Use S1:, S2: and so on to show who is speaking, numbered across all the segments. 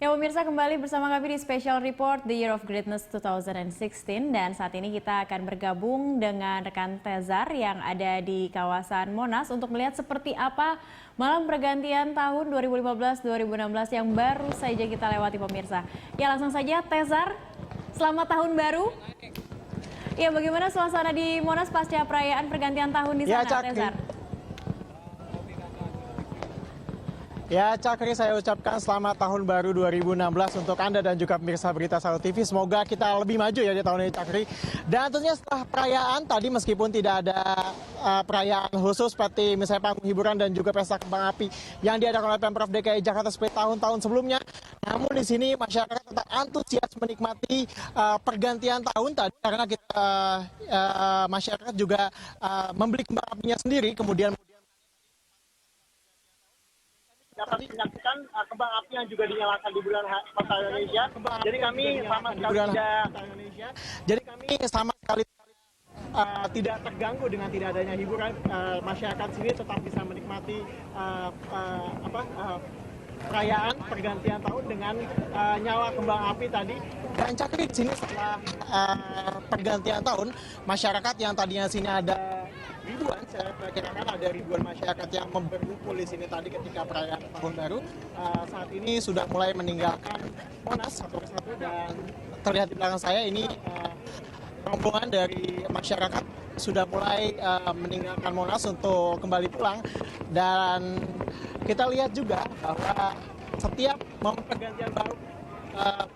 S1: Ya pemirsa, kembali bersama kami di Special Report The Year of Greatness 2016 dan saat ini kita akan bergabung dengan rekan Tezar yang ada di kawasan Monas untuk melihat seperti apa malam pergantian tahun 2015-2016 yang baru saja kita lewati pemirsa. Ya langsung saja Tezar, selamat tahun baru. Ya bagaimana suasana di Monas pasca perayaan pergantian tahun di sana Tezar?
S2: Ya, Cakri, saya ucapkan selamat tahun baru 2016 untuk Anda dan juga pemirsa Berita Satu TV. Semoga kita lebih maju ya di tahun ini, Cakri. Dan tentunya setelah perayaan tadi, meskipun tidak ada perayaan khusus seperti misalnya panggung hiburan dan juga pesta kembang api yang diadakan oleh Pemprov DKI Jakarta seperti tahun-tahun sebelumnya, namun di sini masyarakat tetap antusias menikmati pergantian tahun tadi karena kita masyarakat juga membeli kembang apinya sendiri, kemudian dapat menyaksikan kembang api yang juga dinyalakan di bulan kota Indonesia. Jadi kami sama sekali tidak terganggu dengan tidak adanya hiburan. Masyarakat sini tetap bisa menikmati perayaan pergantian tahun dengan nyala kembang api tadi. Dan Cakri, di sini setelah pergantian tahun, masyarakat yang tadinya sini ada ribuan, saya perkirakan ada ribuan masyarakat yang berkumpul di sini tadi ketika perayaan tahun baru. Saat ini sudah mulai meninggalkan Monas satu persatu dan terlihat di belakang saya ini rombongan dari masyarakat sudah mulai meninggalkan Monas untuk kembali pulang. Dan kita lihat juga bahwa setiap momen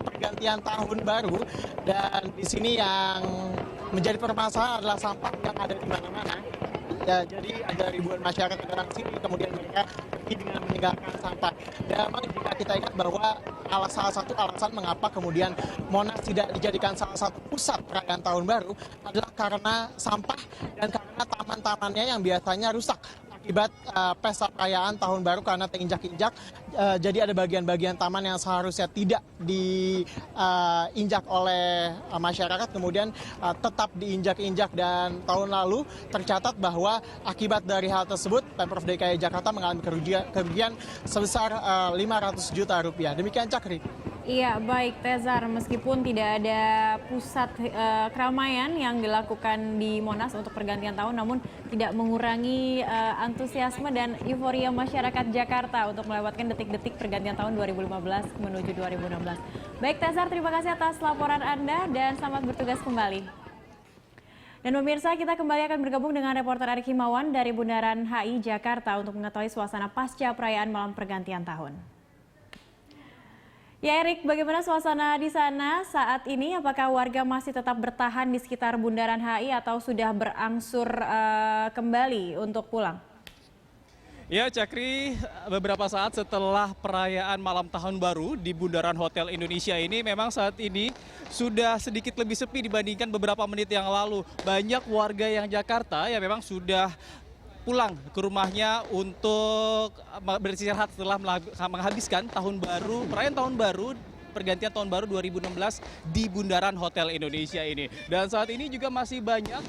S2: pergantian tahun baru, dan di sini yang menjadi permasalahan adalah sampah yang ada di mana-mana. Ya, jadi ada ribuan masyarakat yang datang sini, kemudian mereka pergi dengan meninggalkan sampah. Dan memang jika kita ingat bahwa salah satu alasan mengapa kemudian Monas tidak dijadikan salah satu pusat perayaan tahun baru adalah karena sampah dan karena taman-tamannya yang biasanya rusak akibat pesta perayaan tahun baru karena terinjak-injak. Jadi ada bagian-bagian taman yang seharusnya tidak diinjak oleh masyarakat, kemudian tetap diinjak-injak. Dan tahun lalu tercatat bahwa akibat dari hal tersebut Pemprov DKI Jakarta mengalami kerugian sebesar 500 juta rupiah. Demikian Cakri.
S1: Iya, baik Tezar, meskipun tidak ada pusat keramaian yang dilakukan di Monas untuk pergantian tahun, namun tidak mengurangi antusiasme dan euforia masyarakat Jakarta untuk melewatkan detik-detik pergantian tahun 2015 menuju 2016. Baik Tezar, terima kasih atas laporan Anda dan selamat bertugas kembali. Dan pemirsa, kita kembali akan bergabung dengan reporter Arik Himawan dari Bundaran HI Jakarta untuk mengetahui suasana pasca perayaan malam pergantian tahun. Ya Erik, bagaimana suasana di sana saat ini? Apakah warga masih tetap bertahan di sekitar Bundaran HI atau sudah berangsur kembali untuk pulang?
S3: Ya Cakri, beberapa saat setelah perayaan malam tahun baru di Bundaran Hotel Indonesia ini memang saat ini sudah sedikit lebih sepi dibandingkan beberapa menit yang lalu. Banyak warga yang Jakarta yang memang sudah pulang ke rumahnya untuk beristirahat setelah menghabiskan tahun baru, perayaan tahun baru, pergantian tahun baru 2016 di Bundaran Hotel Indonesia ini. Dan saat ini juga masih banyak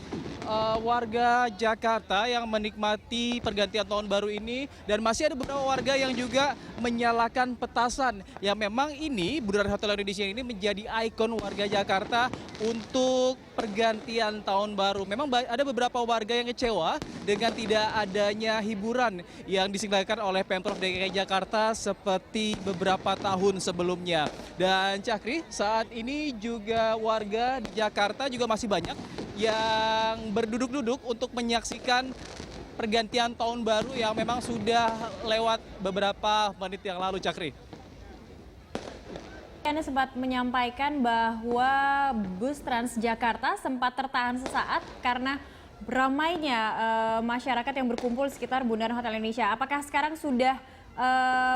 S3: warga Jakarta yang menikmati pergantian tahun baru ini, dan masih ada beberapa warga yang juga menyalakan petasan yang memang ini Bundaran Hotel Indonesia ini menjadi ikon warga Jakarta untuk pergantian tahun baru. Memang ada beberapa warga yang kecewa dengan tidak adanya hiburan yang diselenggarakan oleh Pemprov DKI Jakarta seperti beberapa tahun sebelumnya. Dan Cakri, saat ini juga warga di Jakarta juga masih banyak yang berduduk-duduk untuk menyaksikan pergantian tahun baru yang memang sudah lewat beberapa menit yang lalu, Cakri.
S1: Anda sempat menyampaikan bahwa bus Transjakarta sempat tertahan sesaat karena ramainya masyarakat yang berkumpul di sekitar Bundaran Hotel Indonesia. Apakah sekarang sudah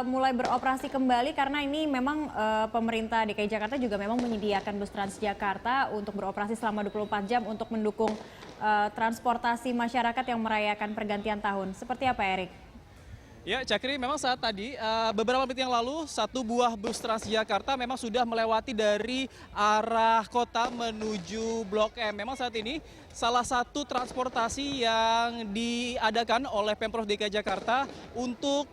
S1: mulai beroperasi kembali, karena ini memang pemerintah DKI Jakarta juga memang menyediakan bus Transjakarta untuk beroperasi selama 24 jam untuk mendukung transportasi masyarakat yang merayakan pergantian tahun. Seperti apa, Erik?
S3: Ya, Cakri, memang saat tadi beberapa menit yang lalu satu buah bus Transjakarta memang sudah melewati dari arah kota menuju Blok M. Memang saat ini salah satu transportasi yang diadakan oleh Pemprov DKI Jakarta untuk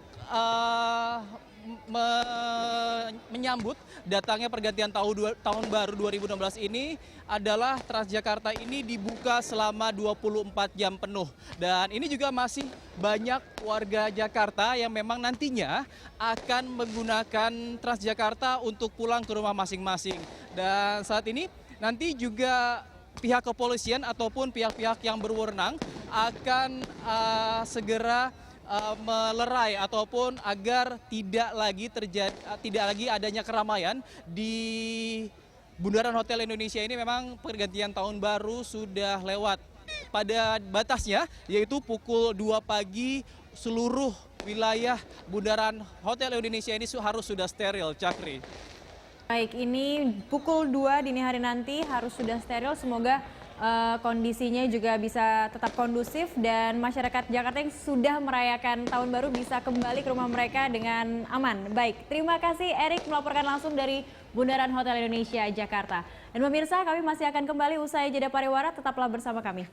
S3: menyambut datangnya pergantian tahun baru 2016 ini adalah Transjakarta ini dibuka selama 24 jam penuh. Dan ini juga masih banyak warga Jakarta yang memang nantinya akan menggunakan Transjakarta untuk pulang ke rumah masing-masing. Dan saat ini nanti juga pihak kepolisian ataupun pihak-pihak yang berwenang akan segera melerai ataupun agar tidak lagi adanya keramaian di Bundaran Hotel Indonesia ini. Memang pergantian tahun baru sudah lewat pada batasnya, yaitu pukul 2 pagi seluruh wilayah Bundaran Hotel Indonesia ini harus sudah steril, Cakri.
S1: Baik, ini pukul 2 dini hari nanti harus sudah steril. Semoga kondisinya juga bisa tetap kondusif dan masyarakat Jakarta yang sudah merayakan tahun baru bisa kembali ke rumah mereka dengan aman. Baik, terima kasih Erik melaporkan langsung dari Bundaran Hotel Indonesia Jakarta. Dan pemirsa, kami masih akan kembali usai jeda pariwara, tetaplah bersama kami.